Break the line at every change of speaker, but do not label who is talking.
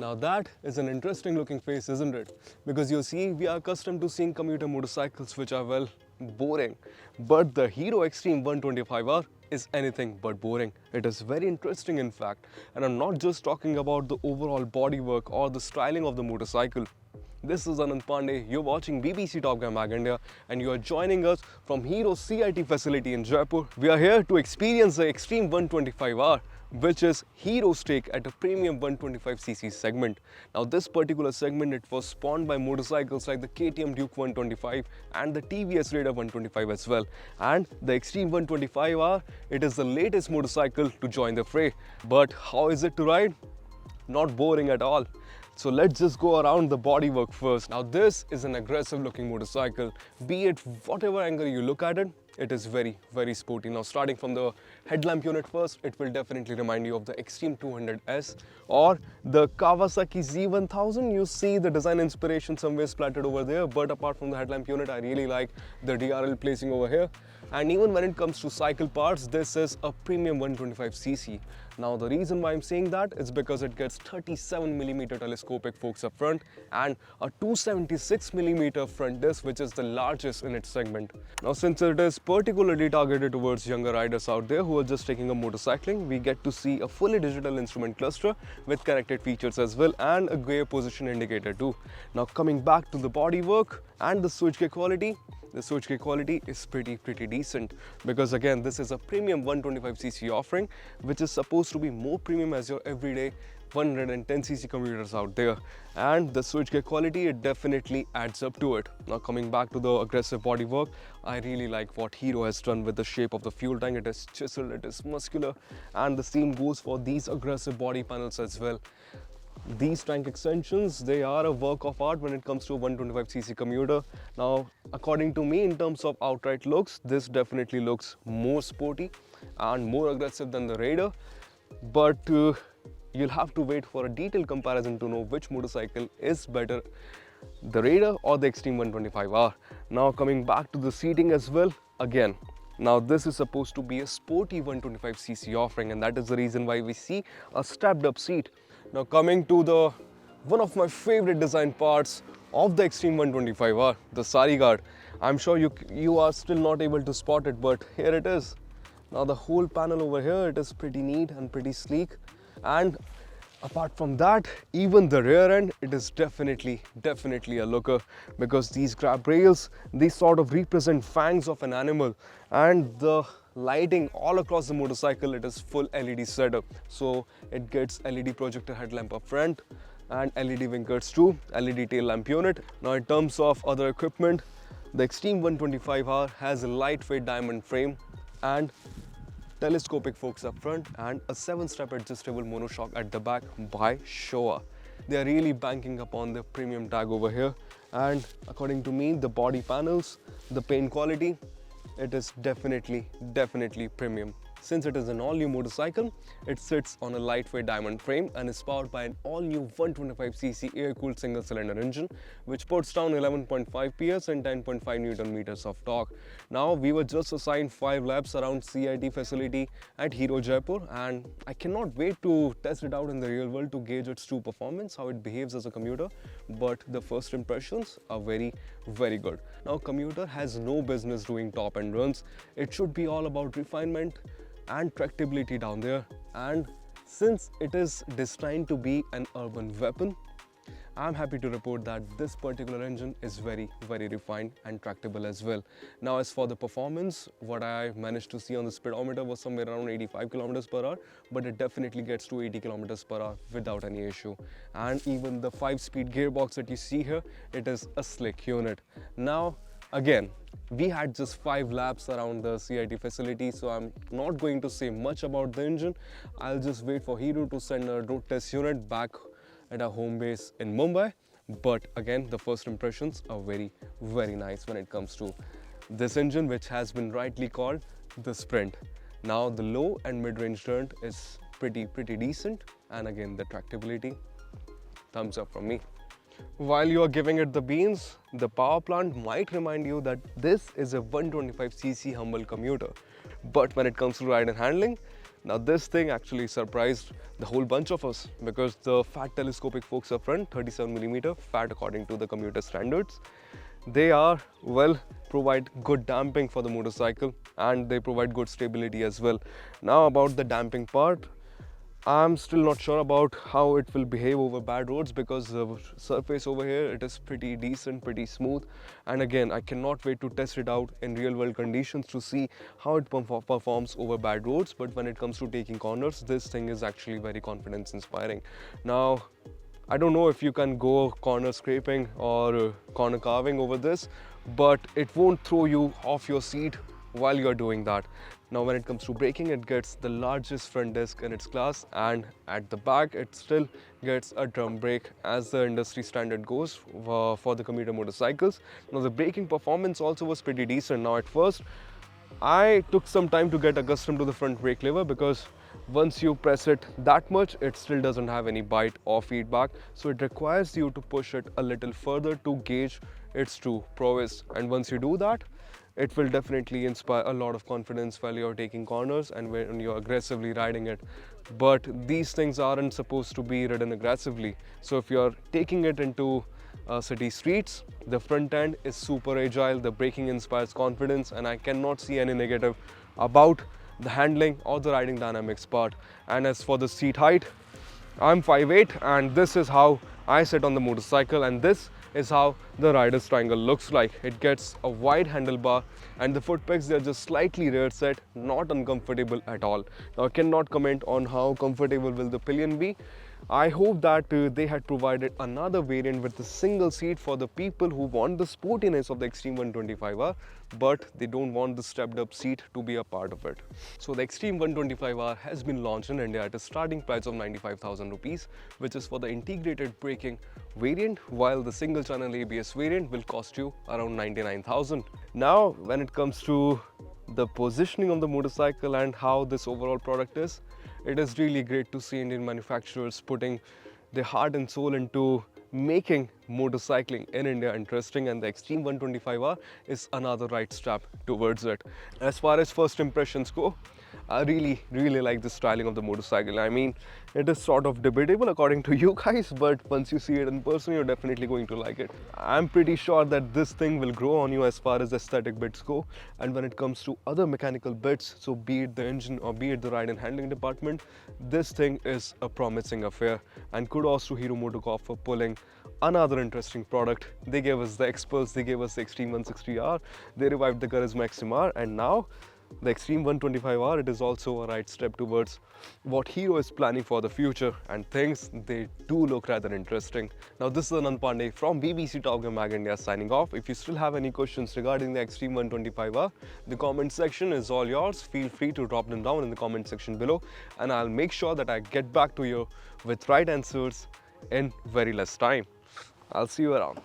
Now that is an interesting looking face, isn't it? Because you see, we are accustomed to seeing commuter motorcycles which are well boring. But the Hero Xtreme 125R is anything but boring. It is very interesting in fact. And I'm not just talking about the overall bodywork or the styling of the motorcycle. This is Anand Pandey, you're watching BBC Top Gear Mag India and you are joining us from Hero's CIT facility in Jaipur. We are here to experience the Xtreme 125R, which is Hero's take at a premium 125cc segment. Now this particular segment, it was spawned by motorcycles like the KTM Duke 125 and the TVS Raider 125 as well. And the Xtreme 125R, it is the latest motorcycle to join the fray. But how is it to ride? Not boring at all. So let's just go around the bodywork first. Now this is an aggressive looking motorcycle. Be it whatever angle you look at it, it is very, very sporty. Now starting from the headlamp unit first, it will definitely remind you of the Xtreme 200S or the Kawasaki Z1000. You see the design inspiration somewhere splattered over there, but apart from the headlamp unit, I really like the DRL placing over here. And even when it comes to cycle parts, this is a premium 125cc. Now the reason why I'm saying that is because it gets 37mm telescopic forks up front and a 276mm front disc, which is the largest in its segment. Now since it is particularly targeted towards younger riders out there who are just taking up motorcycling, we get to see a fully digital instrument cluster with connected features as well and a gear position indicator too. Now coming back to the bodywork and the switchgear quality, the switchgear quality is pretty decent because again this is a premium 125cc offering which is supposed to be more premium as your everyday 110cc commuters out there, and the switchgear quality, it definitely adds up to it. Now coming back to the aggressive bodywork, I really like what Hero has done with the shape of the fuel tank. It is chiseled, it is muscular, and the same goes for these aggressive body panels as well. These tank extensions, they are a work of art when it comes to a 125cc commuter. Now, according to me, in terms of outright looks, this definitely looks more sporty and more aggressive than the Raider. But you'll have to wait for a detailed comparison to know which motorcycle is better, the Raider or the Xtreme 125R. Now, coming back to the seating as well, again, now this is supposed to be a sporty 125cc offering, and that is the reason why we see a stepped up seat. Now coming to the one of my favorite design parts of the Xtreme 125R, the sari guard. I'm sure you are still not able to spot it, but here it is. Now the whole panel over here, it is pretty neat and pretty sleek. And apart from that, even the rear end, it is definitely a looker because these grab rails, these sort of represent fangs of an animal, and the lighting all across the motorcycle, it is full LED setup. So it gets LED projector headlamp up front and LED winkers too, LED tail lamp unit. Now in terms of other equipment, the Xtreme 125R has a lightweight diamond frame and telescopic forks up front and a 7-step adjustable monoshock at the back by Showa. They are really banking upon the premium tag over here, and according to me, the body panels, the paint quality, it is definitely premium. Since it is an all-new motorcycle, it sits on a lightweight diamond frame and is powered by an all-new 125cc air-cooled single-cylinder engine, which puts down 11.5 PS and 10.5 Newton-meters of torque. Now, we were just assigned 5 laps around CIT facility at Hero Jaipur, and I cannot wait to test it out in the real world to gauge its true performance, how it behaves as a commuter. But the first impressions are very good. Now, commuter has no business doing top-end runs. It should be all about refinement and tractability down there, and since it is destined to be an urban weapon, I'm happy to report that this particular engine is very refined and tractable as well. Now as for the performance, what I managed to see on the speedometer was somewhere around 85 km per hour, but it definitely gets to 80 km per hour without any issue. And even the 5-speed gearbox that you see here, it is a slick unit. Now again, we had just 5 laps around the CIT facility, so I'm not going to say much about the engine. I'll just wait for Hero to send a road test unit back at our home base in Mumbai. But again, the first impressions are very nice when it comes to this engine, which has been rightly called the Sprint. Now the low and mid-range turn is pretty decent, and again the tractability, thumbs up from me. While you are giving it the beans, the power plant might remind you that this is a 125cc humble commuter. But when it comes to ride and handling, Now this thing actually surprised the whole bunch of us because the fat telescopic forks up front, 37mm fat according to the commuter standards. They are, well, provide good damping for the motorcycle and they provide good stability as well. Now about the damping part, I'm still not sure about how it will behave over bad roads because the surface over here, it is pretty decent, pretty smooth, and again I cannot wait to test it out in real world conditions to see how it performs over bad roads. But when it comes to taking corners, this thing is actually very confidence inspiring. Now I don't know if you can go corner scraping or corner carving over this, but it won't throw you off your seat while you're doing that. Now when it comes to braking, it gets the largest front disc in its class, and at the back it still gets a drum brake as the industry standard goes for the commuter motorcycles. Now the braking performance also was pretty decent. Now at first I took some time to get accustomed to the front brake lever because once you press it that much, it still doesn't have any bite or feedback. So it requires you to push it a little further to gauge its true prowess. And once you do that, it will definitely inspire a lot of confidence while you're taking corners and when you're aggressively riding it. But these things aren't supposed to be ridden aggressively. So if you're taking it into city streets, the front end is super agile, the braking inspires confidence, and I cannot see any negative about the handling or the riding dynamics part. And as for the seat height, I'm 5'8" and this is how I sit on the motorcycle, and this is how the rider's triangle looks like. It gets a wide handlebar and the foot pegs, they're just slightly rear set, not uncomfortable at all. Now I cannot comment on how comfortable will the pillion be. I hope that they had provided another variant with a single seat for the people who want the sportiness of the Xtreme 125R, but they don't want the stepped up seat to be a part of it. So the Xtreme 125R has been launched in India at a starting price of 95,000 rupees, which is for the integrated braking variant, while the single channel ABS variant will cost you around 99,000. Now when it comes to the positioning of the motorcycle and how this overall product is, it is really great to see Indian manufacturers putting their heart and soul into making motorcycling in India interesting, and the Xtreme 125R is another right step towards it. As far as first impressions go, I really like the styling of the motorcycle. I mean, it is sort of debatable according to you guys, but once you see it in person, you're definitely going to like it. I'm pretty sure that this thing will grow on you as far as aesthetic bits go. And when it comes to other mechanical bits, so be it the engine or be it the ride and handling department, this thing is a promising affair. And kudos to Hero Motocorp for pulling another interesting product. They gave us the Xpulse, they gave us the Xtreme 160R, they revived the Charisma XMR, and now the Xtreme 125R, it is also a right step towards what Hero is planning for the future, and things, they do look rather interesting. Now this is Anand Pandey from BBC Top Gear Mag India signing off. If you still have any questions regarding the Xtreme 125R, the comment section is all yours. Feel free to drop them down in the comment section below, and I'll make sure that I get back to you with right answers in very less time. I'll see you around.